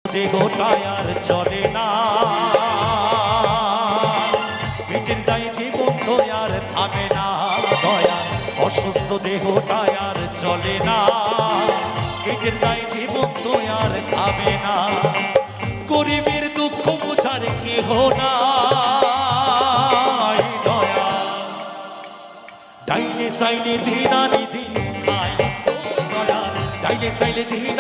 দেহটায় আর চলে না, পেটের দায়ে জীবন তো আর থামে না দয়া, অসুস্থ দেহটায় আর চলে না, পেটের দায়ে জীবন তো আর থামে না, গরিবের দুঃখ বোঝার কেহ নাই দয়া, ডাইলে সাইলে দিন আনি দিন খাই দয়া, ডাইলে সাইলে দিন